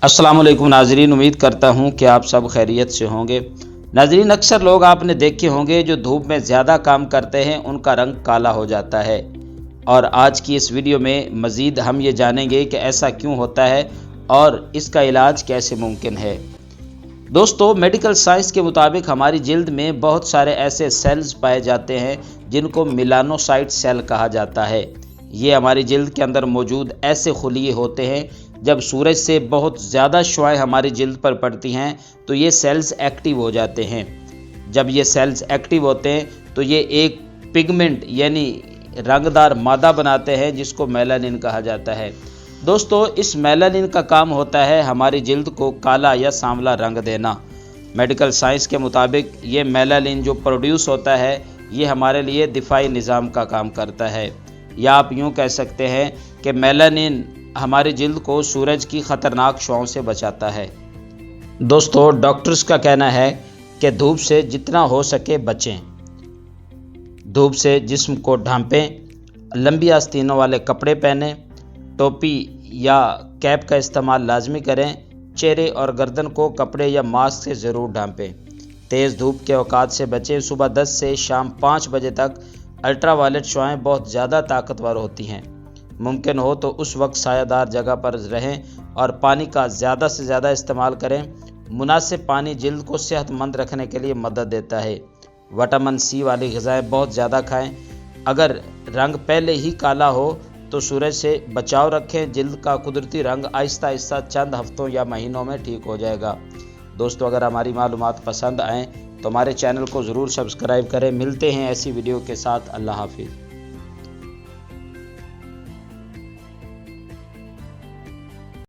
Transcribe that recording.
अस्सलाम वालेकुम नाजरीन, उम्मीद करता हूँ कि आप सब खैरियत से होंगे। नाजरीन, अक्सर लोग आपने देखे होंगे जो धूप में ज़्यादा काम करते हैं उनका रंग काला हो जाता है। और आज की इस वीडियो में मज़ीद हम ये जानेंगे कि ऐसा क्यों होता है और इसका इलाज कैसे मुमकिन है। दोस्तों, मेडिकल साइंस के मुताबिक हमारी जिल्द में बहुत सारे ऐसे सेल्स पाए जाते हैं जिनको मेलानोसाइट सेल कहा जाता है। ये हमारी जिल्द के अंदर मौजूद ऐसे खुलिये होते हैं, जब सूरज से बहुत ज़्यादा शुआएं हमारी जिल्द पर पड़ती हैं तो ये सेल्स एक्टिव हो जाते हैं। जब ये सेल्स एक्टिव होते हैं तो ये एक पिगमेंट यानी रंगदार मादा बनाते हैं जिसको मेलानिन कहा जाता है। दोस्तों, इस मेलानिन का काम होता है हमारी जिल्द को काला या सांवला रंग देना। मेडिकल साइंस के मुताबिक ये मेलानिन जो प्रोड्यूस होता है ये हमारे लिए दिफाई निज़ाम का काम करता है, या आप यूँ कह सकते हैं कि मेलानिन हमारी जिल्द को सूरज की ख़तरनाक शुआओं से बचाता है। दोस्तों, डॉक्टर्स का कहना है कि धूप से जितना हो सके बचें, धूप से जिस्म को ढांपें, लंबी आस्तीनों वाले कपड़े पहनें, टोपी या कैप का इस्तेमाल लाजमी करें, चेहरे और गर्दन को कपड़े या मास्क से ज़रूर ढांपें। तेज़ धूप के औकात से बचें। सुबह 10 से शाम 5 बजे तक अल्ट्रा वायलेट शुआएँ बहुत ज़्यादा ताकतवर होती हैं। मुमकिन हो तो उस वक्त सायादार जगह पर रहें और पानी का ज़्यादा से ज़्यादा इस्तेमाल करें। मुनासिब पानी जिल्द को सेहतमंद रखने के लिए मदद देता है। विटामिन सी वाली ग़िज़ाएँ बहुत ज़्यादा खाएं। अगर रंग पहले ही काला हो तो सूरज से बचाव रखें। जिल्द का कुदरती रंग आहिस्ता आहिस्ता चंद हफ्तों या महीनों में ठीक हो जाएगा। दोस्तों, अगर हमारी मालूमात पसंद आएँ तो हमारे चैनल को ज़रूर सब्सक्राइब करें। मिलते हैं ऐसी वीडियो के साथ। अल्लाह हाफिज़।